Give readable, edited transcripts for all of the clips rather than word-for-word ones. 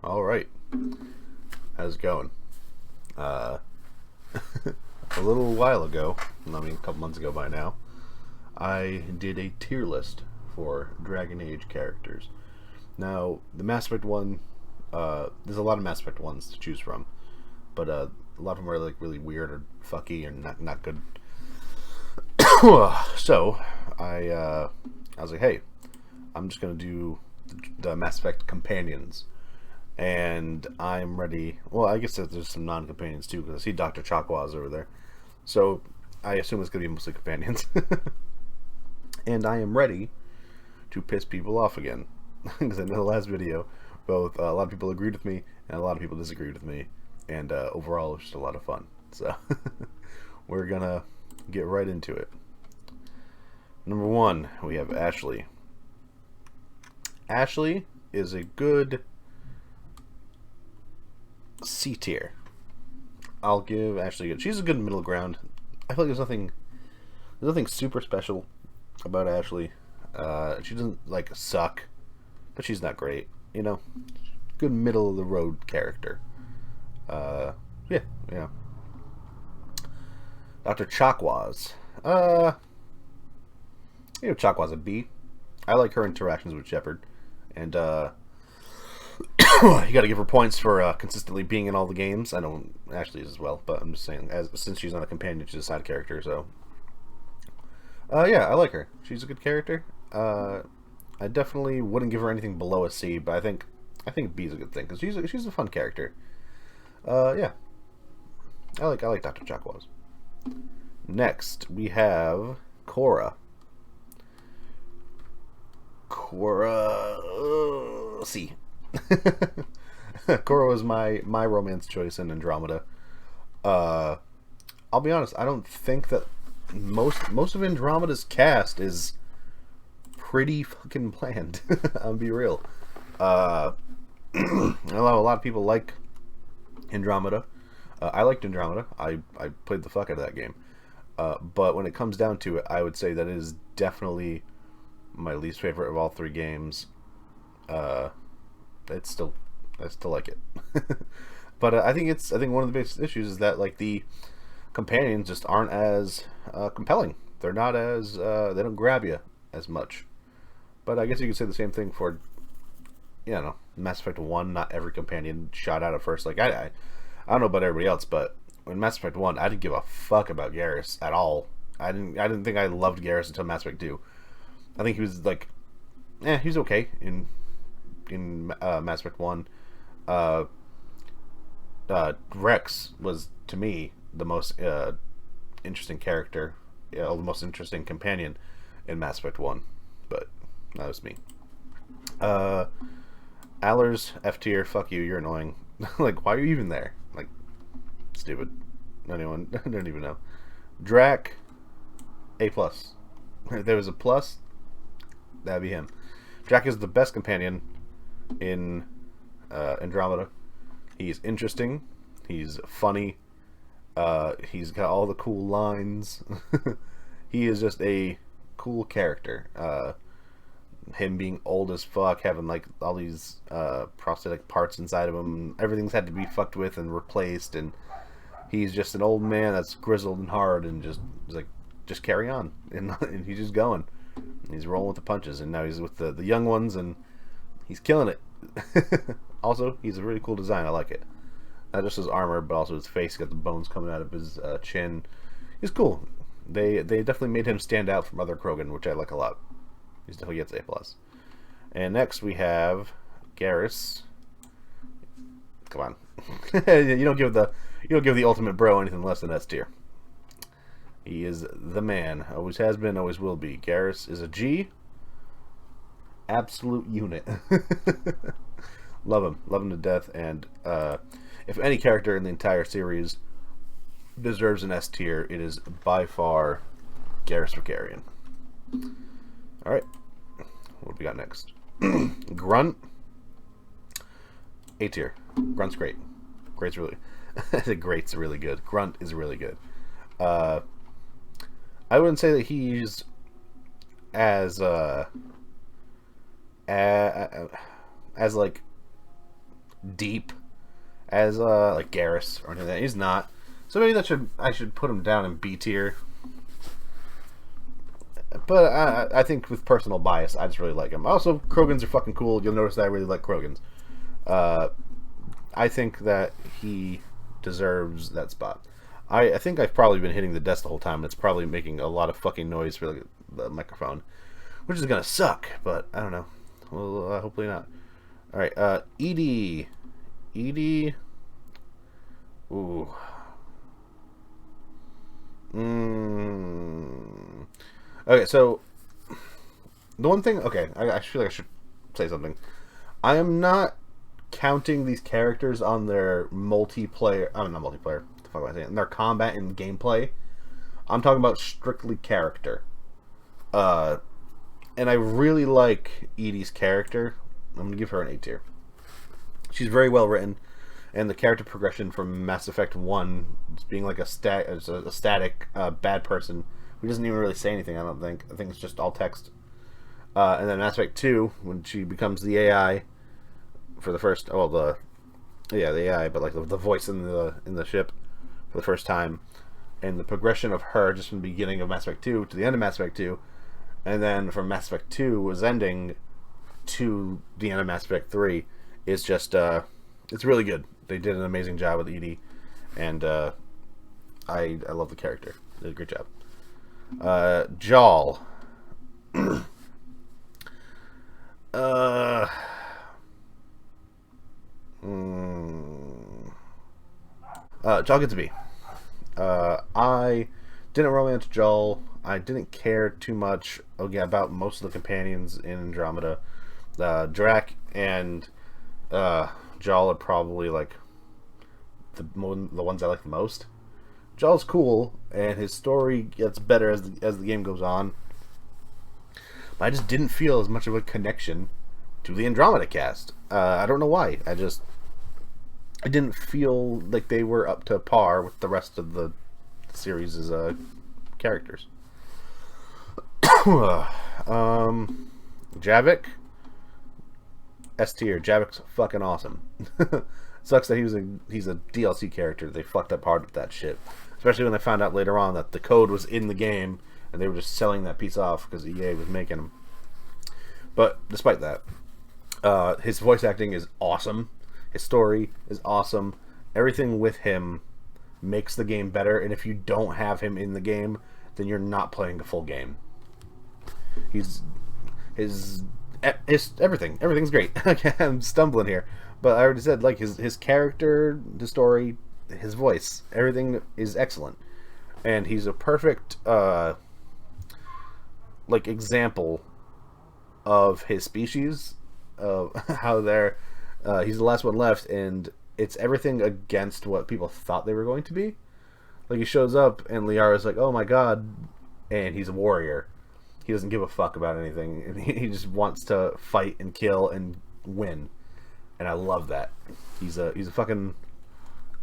All right. How's it going? A little while ago, I mean a couple months ago by now, I did a tier list for Dragon Age characters. Now, the Mass Effect one, there's a lot of Mass Effect ones to choose from, but a lot of them are like really weird or fucky and not good. So, I was like, hey, I'm just gonna do the Mass Effect companions. And I'm ready. Well, I guess there's some non-companions too, because I see Dr. Chakwas over there. So I assume it's going to be mostly companions. And I am ready to piss people off again. Because in the last video, both a lot of people agreed with me, and a lot of people disagreed with me. And overall, it was just a lot of fun. So we're going to get right into it. Number 1, we have Ashley. Ashley is a good C tier. I'll give Ashley. She's a good middle ground. I feel like there's nothing super special about Ashley. She doesn't like suck, but she's not great. You know, good middle of the road character. Yeah. Dr. Chakwas. Chakwas a B. I like her interactions with Shepard, and you got to give her points for consistently being in all the games. I know Ashley's as well, but I'm just saying, since she's not a companion, she's a side character. So, yeah, I like her. She's a good character. I definitely wouldn't give her anything below a C, but I think B is a good thing because she's a fun character. Yeah, I like Dr. Chakwas. Next, we have Cora. C. Cora was my romance choice in Andromeda. I'll be honest, I don't think that most of Andromeda's cast is pretty fucking bland. I'll be real. I know a lot of people like Andromeda. I liked Andromeda. I played the fuck out of that game. But when it comes down to it, I would say that it is definitely my least favorite of all 3 games. I still like it. But I think one of the biggest issues is that like the companions just aren't as compelling. They're not as they don't grab you as much. But I guess you could say the same thing for Mass Effect 1. Not every companion shot out at first. Like I don't know about everybody else, but in Mass Effect 1, I didn't give a fuck about Garrus at all. I didn't think I loved Garrus until Mass Effect 2. I think he was like, he's okay in Mass Effect 1. Rex was, to me, the most interesting character, the most interesting companion in Mass Effect 1. But that was me. Allers, F tier, fuck you, you're annoying. Like, why are you even there? Like, stupid. I don't even know. Drack, A+. If there was a plus, that'd be him. Drack is the best companion in Andromeda. He's interesting. He's funny. He's got all the cool lines. He is just a cool character. Him being old as fuck, having like all these prosthetic parts inside of him. Everything's had to be fucked with and replaced, and he's just an old man that's grizzled and hard, and just carry on, and he's just going. He's rolling with the punches, and now he's with the young ones, and he's killing it. Also, he's a really cool design. I like it. Not just his armor, but also his face. He's got the bones coming out of his chin. He's cool. They definitely made him stand out from other Krogan, which I like a lot. He definitely gets A+. And next we have Garrus. Come on, you don't give the ultimate bro anything less than S tier. He is the man. Always has been, always will be. Garrus is a G. Absolute unit. Love him to death. And if any character in the entire series deserves an S tier, it is by far Garrus Vakarian. All right, what do we got next? Grunt, A tier. Grunt's great. Great's really. I think great's really good. Grunt is really good. I wouldn't say that he's as like deep as like Garrus or anything. He's not. So maybe I should put him down in B tier. But I think with personal bias, I just really like him. Also, Krogans are fucking cool. You'll notice that I really like Krogans. I think that he deserves that spot. I think I've probably been hitting the desk the whole time, and it's probably making a lot of fucking noise for the microphone, which is gonna suck. But I don't know. Well, hopefully not. All right, Edie. Ooh. Okay, so the one thing. Okay, I feel like I should say something. I am not counting these characters on their multiplayer. I'm not multiplayer. What the fuck am I saying? Their combat and gameplay. I'm talking about strictly character. And I really like Edie's character. I'm gonna give her an A tier. She's very well written, and the character progression from Mass Effect 1, being like a static bad person who doesn't even really say anything. I don't think. I think it's just all text. And then Mass Effect 2, when she becomes the AI for the first, the AI, but like the voice in the ship for the first time, and the progression of her just from the beginning of Mass Effect 2 to the end of Mass Effect 2, and then from Mass Effect 2 was ending to the end of Mass Effect 3 is just it's really good. They did an amazing job with Edie, and I love the character. They did a great job. Jal. Jal gets a B. I didn't romance Jal. I didn't care too much about most of the companions in Andromeda. Drack and Jal are probably like the ones I like the most. Jal's cool, and his story gets better as the game goes on. But I just didn't feel as much of a connection to the Andromeda cast. I don't know why. I didn't feel like they were up to par with the rest of the series' characters. Javik, S tier. Javik's fucking awesome. Sucks that he's a DLC character. They fucked up hard with that shit. Especially when they found out later on that the code was in the game and they were just selling that piece off because EA was making them. But despite that, his voice acting is awesome. His story is awesome. Everything with him makes the game better, and if you don't have him in the game, then you're not playing a full game. Everything's great. I'm stumbling here, but I already said, like, his character, the story, his voice, everything is excellent, and he's a perfect like example of his species, of how they're he's the last one left, and it's everything against what people thought they were going to be. Like, he shows up and Liara's like, oh my god, and he's a warrior. He doesn't give a fuck about anything, and he just wants to fight and kill and win, and I love that. He's a fucking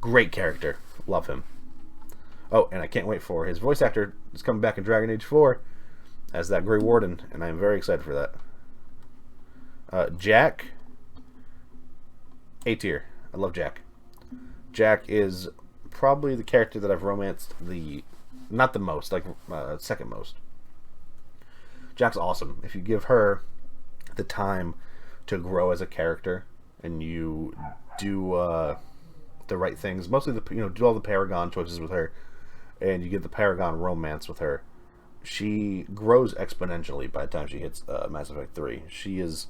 great character. Love him. Oh, and I can't wait for his voice actor is coming back in Dragon Age 4 as that Grey Warden, and I'm very excited for that. Jack, A tier. I love Jack. Jack is probably the character that I've romanced not the most, like second most. Jack's awesome. If you give her the time to grow as a character and you do the right things, mostly do all the Paragon choices with her, and you get the Paragon romance with her, she grows exponentially by the time she hits Mass Effect 3. She is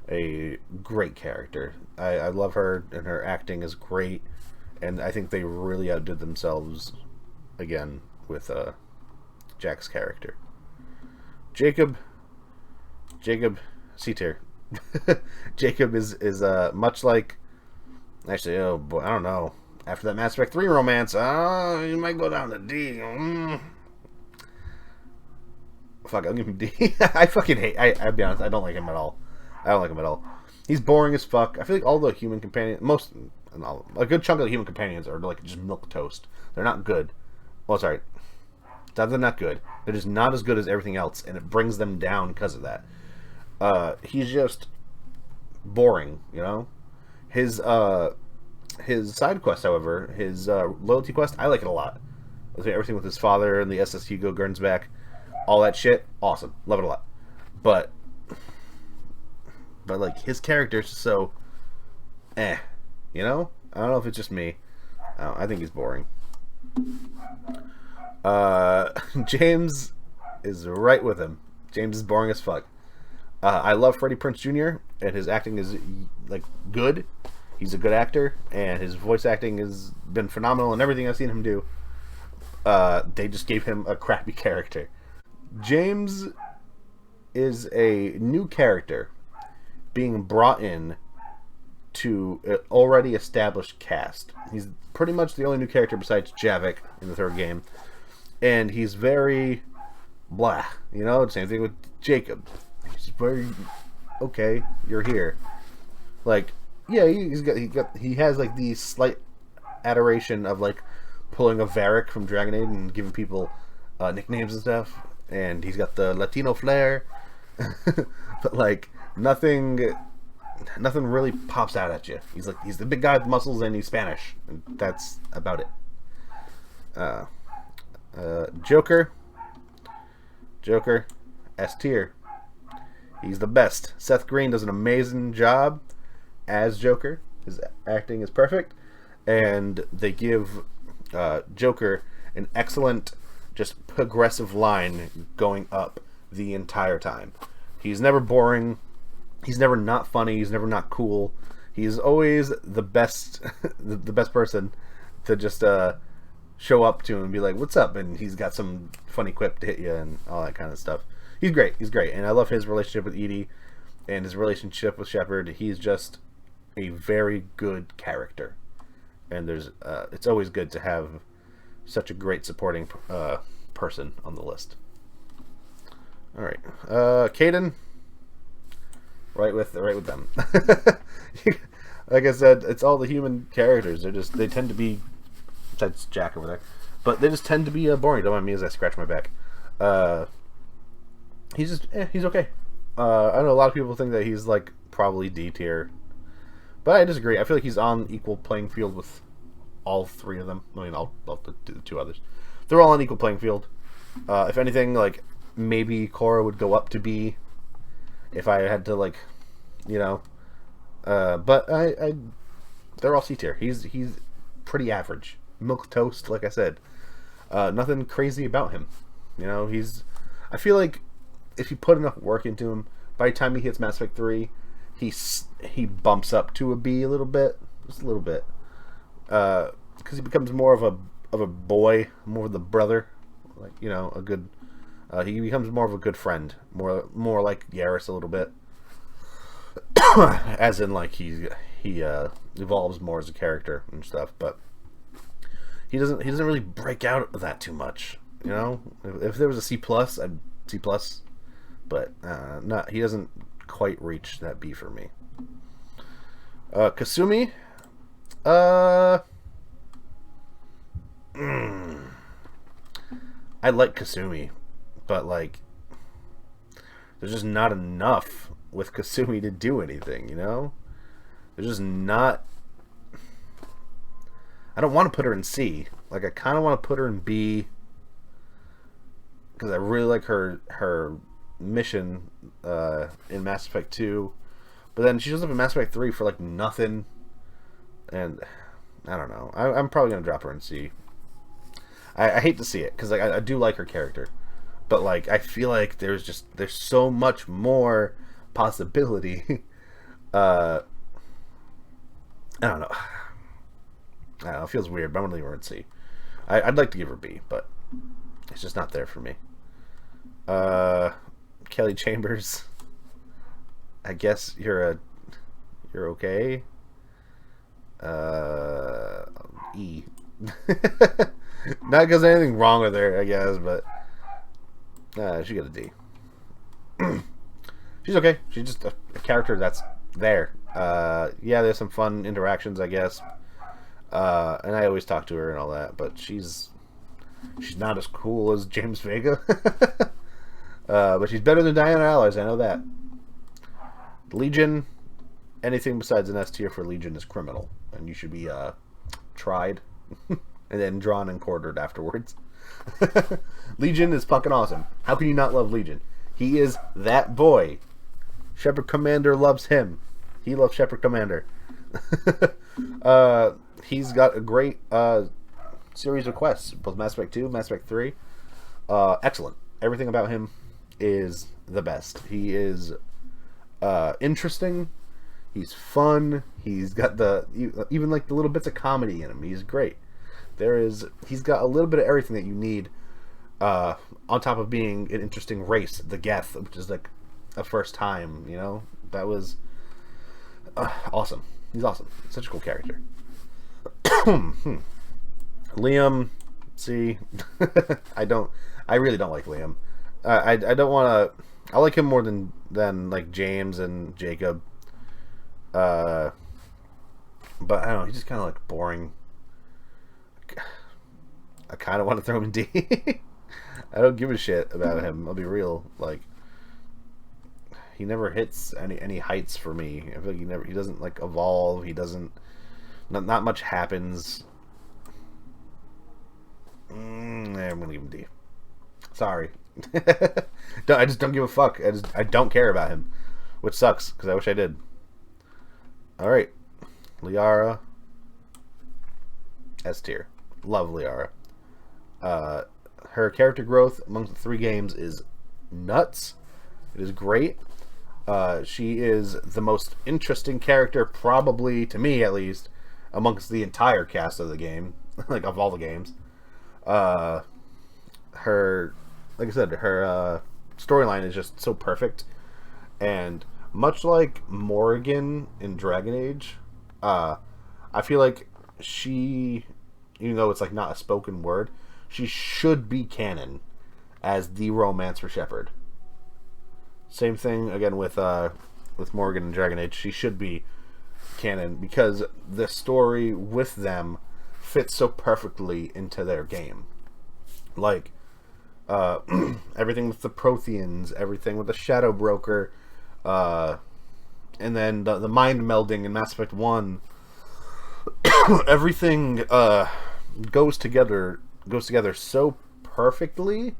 a great character. I love her, and her acting is great, and I think they really outdid themselves again with Jack's character. Jacob, C tier. Jacob is much like, actually, oh boy, I don't know. After that Mass Effect 3 romance, you might go down to D. Fuck, I'll give him D. I fucking hate. I'll be honest, I don't like him at all. He's boring as fuck. I feel like all the human companions, a good chunk of the human companions are like just milk toast. They're not good. Well, sorry, they're not good. They're just not as good as everything else, and it brings them down because of that. He's just boring, His side quest, however, his loyalty quest, I like it a lot. Everything with his father and the SS Hugo Gurns back, all that shit, awesome, love it a lot. But like his character's so, you know. I don't know if it's just me. I think he's boring. James is right with him. James is boring as fuck. I love Freddie Prinze Jr. and his acting is like good. He's a good actor, and his voice acting has been phenomenal in everything I've seen him do. They just gave him a crappy character. James is a new character being brought in to an already established cast. He's pretty much the only new character besides Javik in the third game, and he's very blah. You know, same thing with Jacob. He's very okay. You're here, like. Yeah, he has like the slight adoration of like pulling a Varric from Dragon Age and giving people nicknames and stuff, and he's got the Latino flair, but like nothing really pops out at you. He's the big guy with muscles and he's Spanish, and that's about it. Joker, S tier. He's the best. Seth Green does an amazing job as Joker. His acting is perfect, and they give Joker an excellent, just progressive line going up the entire time. He's never boring. He's never not funny. He's never not cool. He's always the best, the best person to just show up to and be like, "What's up?" And he's got some funny quip to hit you and all that kind of stuff. He's great. He's great, and I love his relationship with Edie and his relationship with Shepard. He's just a very good character, and there's it's always good to have such a great supporting person on the list. All right, Kaidan, right with them. Like I said, it's all the human characters. They tend to be, besides Jack over there, but they just tend to be boring. Don't mind me as I scratch my back. He's okay. I know a lot of people think that he's like probably D tier. But I disagree. I feel like he's on equal playing field with all three of them. I mean, all the two others. They're all on equal playing field. If anything, like, maybe Korra would go up to B if I had to, like, you know. But they're all C tier. He's pretty average. Milk toast, like I said. Nothing crazy about him. You know, I feel like if you put enough work into him, by the time he hits Mass Effect 3, he bumps up to a B a little bit, just a little bit, because he becomes more of a boy, more of the brother, like, you know, a good. He becomes more of a good friend, more like Garrus a little bit, as in like he evolves more as a character and stuff, but he doesn't really break out of that too much, you know. If there was a C plus, I'd C plus, but not. He doesn't quite reach that B for me. Kasumi, I like Kasumi, but like there's just not enough with Kasumi to do anything, you know? There's just not. I don't want to put her in C. Like, I kind of want to put her in B because I really like her mission in Mass Effect 2, but then she shows up in Mass Effect 3 for like nothing, and I don't know. I'm probably gonna drop her in C. I hate to see it because like I do like her character, but like I feel like there's so much more possibility. I don't know. It feels weird, but I'm gonna leave her in C. I'd like to give her B, but it's just not there for me. Kelly Chambers, I guess you're okay. E. Not because there's anything wrong with her, I guess, but she got a D. She's okay. She's just a character that's there. Yeah, there's some fun interactions, I guess. And I always talk to her and all that, but she's not as cool as James Vega. But she's better than Diana Alloys, I know that. Legion, anything besides an S tier for Legion is criminal, and you should be tried and then drawn and quartered afterwards. Legion is fucking awesome. How can you not love Legion? He is that boy. Shepherd Commander loves him. He loves Shepherd Commander. He's got a great series of quests, both Mass Effect 2, Mass Effect 3. Excellent. Everything about him is the best. He is interesting. He's fun. He's got even like the little bits of comedy in him. He's great. He's got a little bit of everything that you need, on top of being an interesting race, the Geth, which is like a first time, you know? That was awesome. He's awesome. Such a cool character. Liam, see, I really don't like Liam. I don't want to. I like him more than like James and Jacob. But I don't know. He's just kind of like boring. I kind of want to throw him in D. I don't give a shit about him. I'll be real. Like, he never hits any heights for me. I feel like he doesn't like evolve. He doesn't. Not much happens. I'm gonna give him D. Sorry. I just don't give a fuck. I don't care about him, which sucks because I wish I did. All right, Liara, S tier. Love Liara. Her character growth amongst the 3 games is nuts. It is great. She is the most interesting character, probably to me at least, amongst the entire cast of the game, like of all the games. Her, like I said, her storyline is just so perfect, and much like Morrigan in Dragon Age, I feel like she, even though it's like not a spoken word, she should be canon as the romance for Shepard. Same thing again with Morrigan in Dragon Age. She should be canon because the story with them fits so perfectly into their game. Like everything with the Protheans, everything with the Shadow Broker, and then the mind melding in Mass Effect 1. Everything goes together so perfectly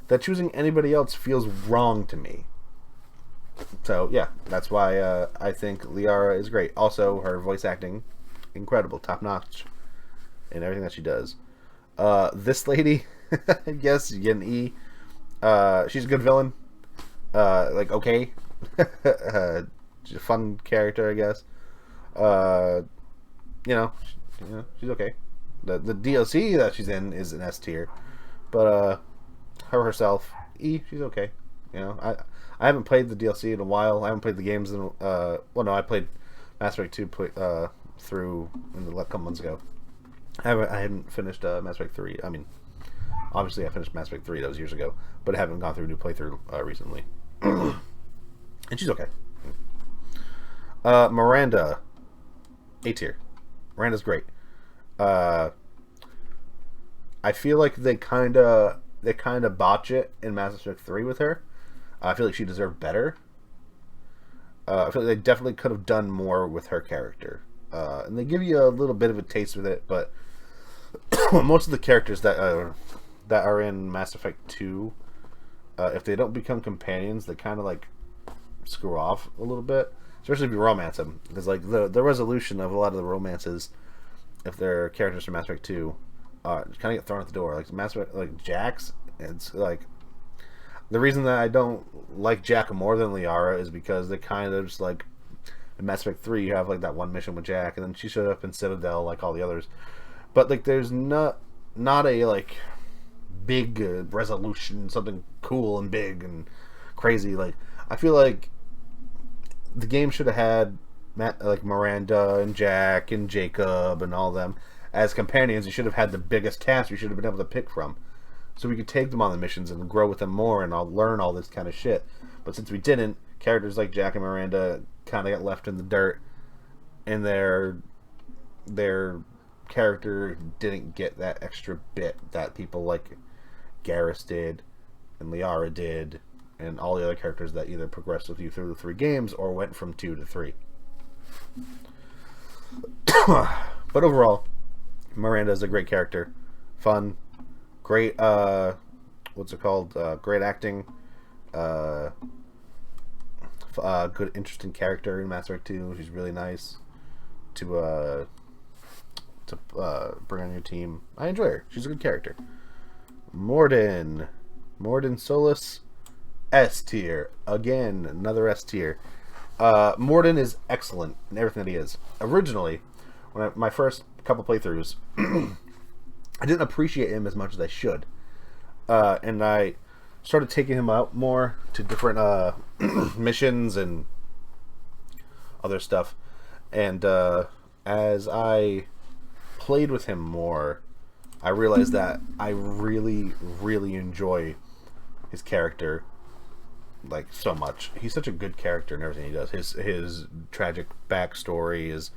that choosing anybody else feels wrong to me. So yeah, that's why I think Liara is great. Also, her voice acting, incredible, top notch in everything that she does. This lady, I guess you get an E. She's a good villain. Like okay, she's a fun character, I guess. She's okay. The DLC that she's in is an S tier, but her herself, E, she's okay. You know, I haven't played the DLC in a while. I haven't played the games in I played Mass Effect 2 through a couple months ago. I hadn't finished Mass Effect 3. I mean, obviously I finished Mass Effect 3, that was years ago, but I haven't gone through a new playthrough recently. And she's okay. Miranda, A tier. Miranda's great. I feel like they kind of botch it in Mass Effect 3 with her. I feel like she deserved better. I feel like they definitely could have done more with her character. And they give you a little bit of a taste with it, but most of the characters that are in Mass Effect 2, if they don't become companions, they kind of like screw off a little bit. Especially if you romance them, because like the resolution of a lot of the romances, if they're characters from Mass Effect 2, kind of get thrown at the door. Like Mass Effect, like Jax, it's like the reason that I don't like Jack more than Liara is because they kind of just like in Mass Effect 3 you have like that one mission with Jack, and then she showed up in Citadel like all the others, but like there's not a like big resolution, something cool and big and crazy. Like I feel like the game should have had like Miranda and Jack and Jacob and all them as companions. You should have had the biggest cast you should have been able to pick from, so we could take them on the missions and grow with them more, and I'll learn all this kind of shit. But since we didn't, characters like Jack and Miranda kind of got left in the dirt, and their character didn't get that extra bit that people like Garrus did and Liara did, and all the other characters that either progressed with you through the 3 games or went from 2 to 3. But overall, Miranda is a great character. Fun. Great, what's it called? Great acting. Good, interesting character in Mass Effect 2. She's really nice to bring on your team. I enjoy her. She's a good character. Mordin Solus, S tier. Again, another S tier. Mordin is excellent in everything that he is. Originally, when my first couple playthroughs, I didn't appreciate him as much as I should. And I started taking him out more to different missions and other stuff. And as I played with him more, I realized that I really, really enjoy his character like so much. He's such a good character in everything he does. His tragic backstory, his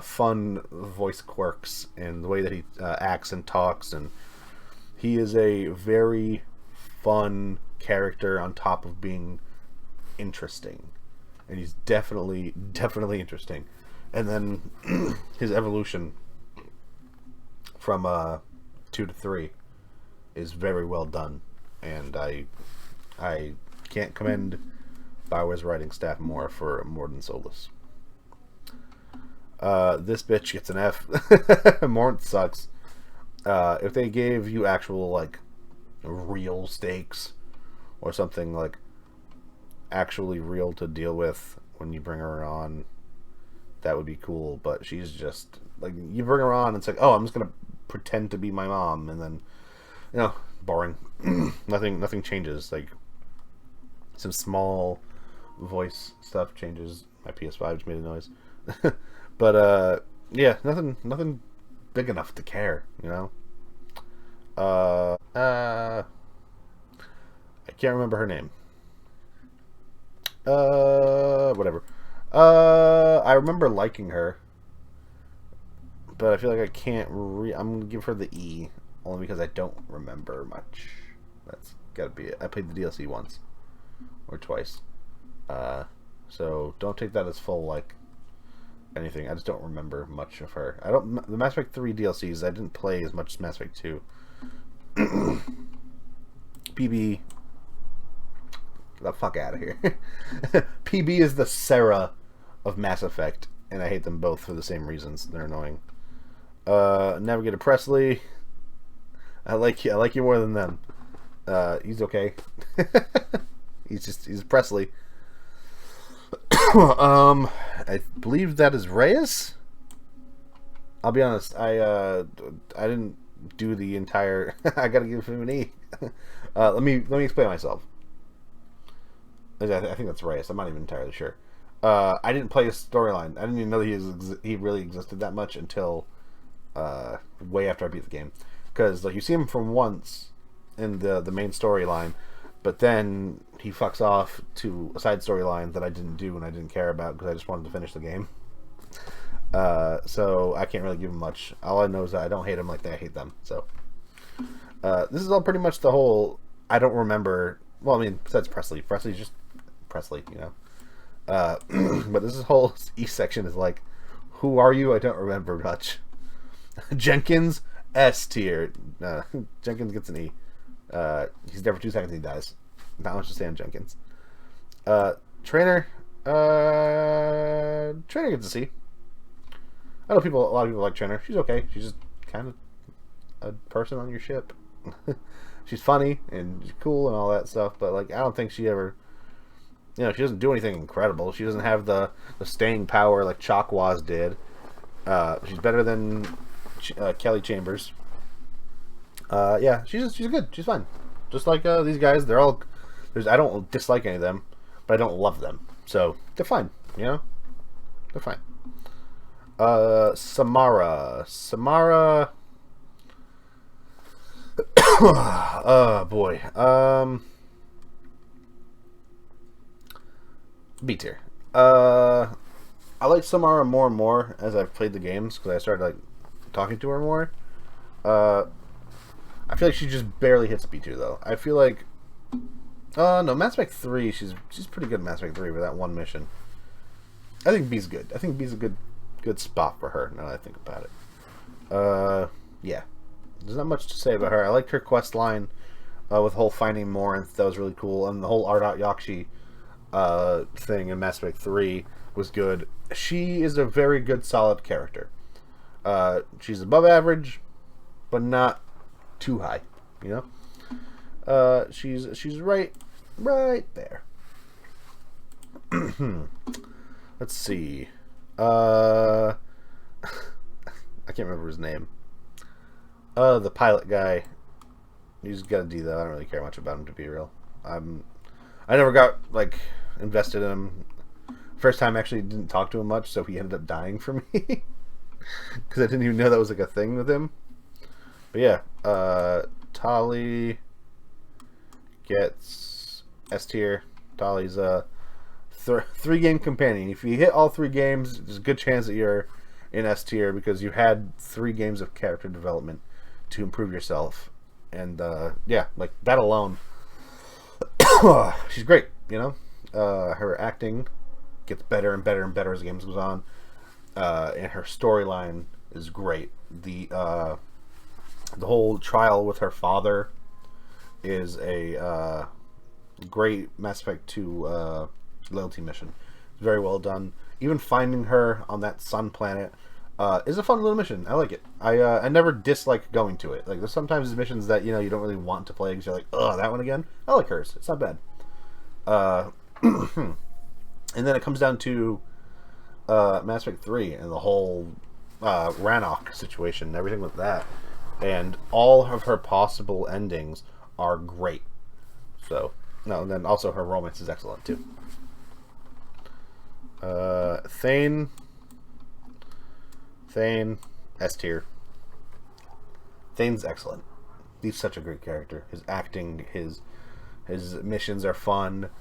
fun voice quirks, and the way that he acts and talks, and he is a very fun character on top of being interesting. And he's definitely interesting. And then his evolution from 2 to 3 is very well done, and I can't commend BioWare's writing staff more for Mordin Solus. This bitch gets an F. Mort sucks. If they gave you actual like real stakes or something like actually real to deal with when you bring her on, that would be cool. But she's just like, you bring her on and it's like, oh, I'm just gonna pretend to be my mom, and then, you know, boring. nothing changes. Like some small voice stuff changes. My PS5 just made a noise. But yeah, nothing big enough to care, you know. I can't remember her name. Whatever. I remember liking her, but I feel like I can't I'm gonna give her the E, only because I don't remember much. That's gotta be it. I played the DLC once or twice, so don't take that as full like anything. I just don't remember much of her. The Mass Effect 3 DLCs I didn't play as much as Mass Effect 2. PB, get the fuck out of here. PB is the Sarah of Mass Effect, and I hate them both for the same reasons. They're annoying. Navigator Presley, I like you more than them. He's okay. he's Presley. I believe that is Reyes. I'll be honest, I didn't do the entire I gotta give him an E. Let me explain myself. I think that's Reyes. I'm not even entirely sure. I didn't play his storyline. I didn't even know he really existed that much until way after I beat the game. Because like, you see him from once in the main storyline, but then he fucks off to a side storyline that I didn't do and I didn't care about because I just wanted to finish the game. So I can't really give him much. All I know is that I don't hate him like I hate them. So this is all pretty much the whole. I don't remember. Well, I mean, besides Presley. Presley's just Presley, you know. But this whole E section is like, who are you? I don't remember much. Jenkins, S tier. Jenkins gets an E. He's there for 2 seconds and he dies. Not much to say on Jenkins. Trainer. Trainer gets a C. I know a lot of people like Trainer. She's okay. She's just kind of a person on your ship. She's funny and she's cool and all that stuff, but like, I don't think she ever, you know, she doesn't do anything incredible. She doesn't have the staying power like Chakwas did. She's better than Kelly Chambers. Yeah, she's good. She's fine. Just like these guys, they're all. I don't dislike any of them, but I don't love them. So they're fine. You know, they're fine. Samara. Oh boy. B tier. I like Samara more and more as I've played the games because I started like talking to her more. I feel like she just barely hits B2 though. I feel like, no, Mass Effect 3. She's pretty good in Mass Effect 3 for that one mission. I think B's good. I think B's a good spot for her. Now that I think about it. Yeah. There's not much to say about her. I liked her quest line with the whole finding Morinth. That was really cool, and the whole Ardot Yakshi thing in Mass Effect 3 was good. She is a very good, solid character. She's above average, but not too high. You know, she's right there. Let's see. I can't remember his name. The pilot guy. He's got a D though. I don't really care much about him, to be real. I never got like invested in him. First time, actually didn't talk to him much, so he ended up dying for me because I didn't even know that was like a thing with him. But yeah, Tali gets S tier. Tali's a 3-game companion. If you hit all 3 games, there's a good chance that you're in S tier because you had 3 games of character development to improve yourself. And yeah, like that alone, she's great. You know, her acting gets better and better and better as the game goes on, and her storyline is great. The whole trial with her father is a great Mass Effect 2 loyalty mission. It's very well done. Even finding her on that sun planet is a fun little mission. I like it. I never dislike going to it. Like there's sometimes missions that you don't really want to play because you're like, oh, that one again. I like hers. It's not bad. And then it comes down to Mass Effect 3 and the whole Rannoch situation and everything with that. And all of her possible endings are great. So, no, and then also her romance is excellent too. Thane, S tier. Thane's excellent. He's such a great character. His acting, his missions are fun.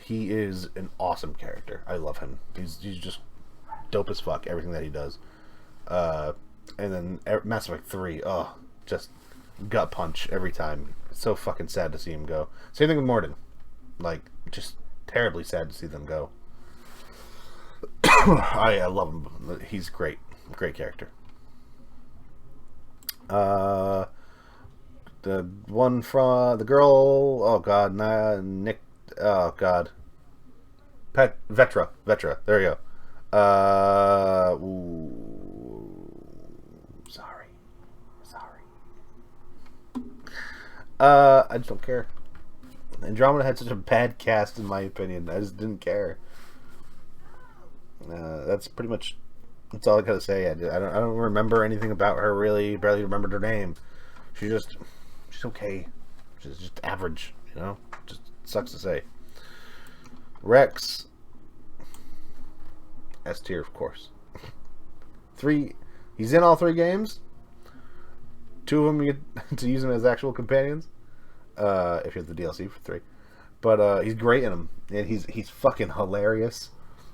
He is an awesome character. I love him. He's just dope as fuck. Everything that he does. And then Mass Effect 3. Oh, just gut punch every time. It's so fucking sad to see him go. Same thing with Mordin. Like, just terribly sad to see them go. I love him. He's great. Great character. The one from the girl. Oh god, Nick. Oh god. Vetra. There you go. Sorry. I just don't care. Andromeda had such a bad cast, in my opinion. I just didn't care. That's pretty much. That's all I gotta say. I don't remember anything about her really. Barely remembered her name. She's okay. She's just average. Just sucks to say. Rex. S tier, of course. 3. He's in all 3 games. 2 of them you get to use him as actual companions. If you have the DLC for 3. But he's great in them. And he's fucking hilarious.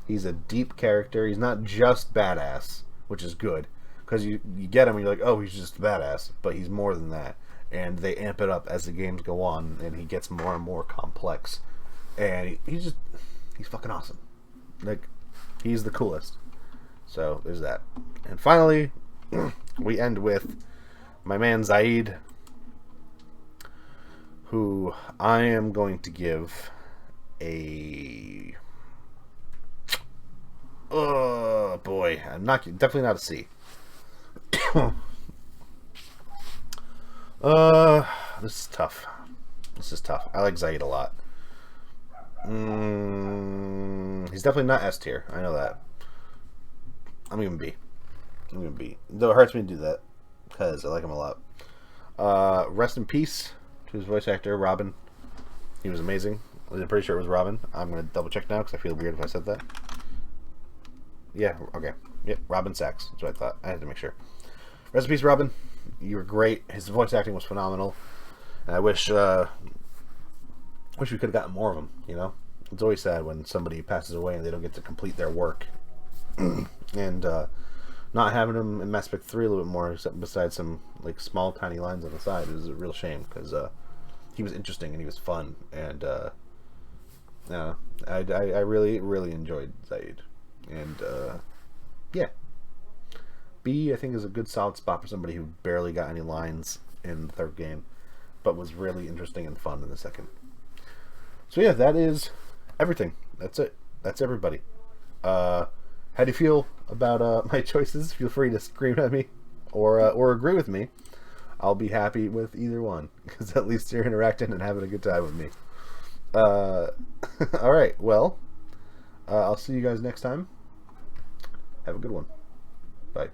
He's a deep character. He's not just badass, which is good. Because you get him and you're like, oh, he's just badass. But he's more than that. And they amp it up as the games go on. And he gets more and more complex. And he's fucking awesome. Like, he's the coolest. So, there's that. And finally, we end with my man Zaid, who I am going to give a... Oh boy, definitely not a C. This is tough. I like Zaid a lot. He's definitely not S tier. I know that. I'm gonna B. Though it hurts me to do that because I like him a lot. Rest in peace to his voice actor, Robin. He was amazing. I'm pretty sure it was Robin. I'm gonna double check now because I feel weird if I said that. Yeah, okay. Yep, Robin Sachs. That's what I thought. I had to make sure. Rest in peace, Robin. You were great. His voice acting was phenomenal. And I wish we could have gotten more of them, It's always sad when somebody passes away and they don't get to complete their work. And not having him in Mass Effect 3 a little bit more, besides some like small, tiny lines on the side, is a real shame because he was interesting and he was fun, and I really, really enjoyed Zaid. And, yeah. B, I think, is a good solid spot for somebody who barely got any lines in the third game, but was really interesting and fun in the second. So, yeah, that is everything. That's it. That's everybody. How do you feel about my choices? Feel free to scream at me or agree with me. I'll be happy with either one, because at least you're interacting and having a good time with me. Alright, well, I'll see you guys next time. Have a good one. Bye.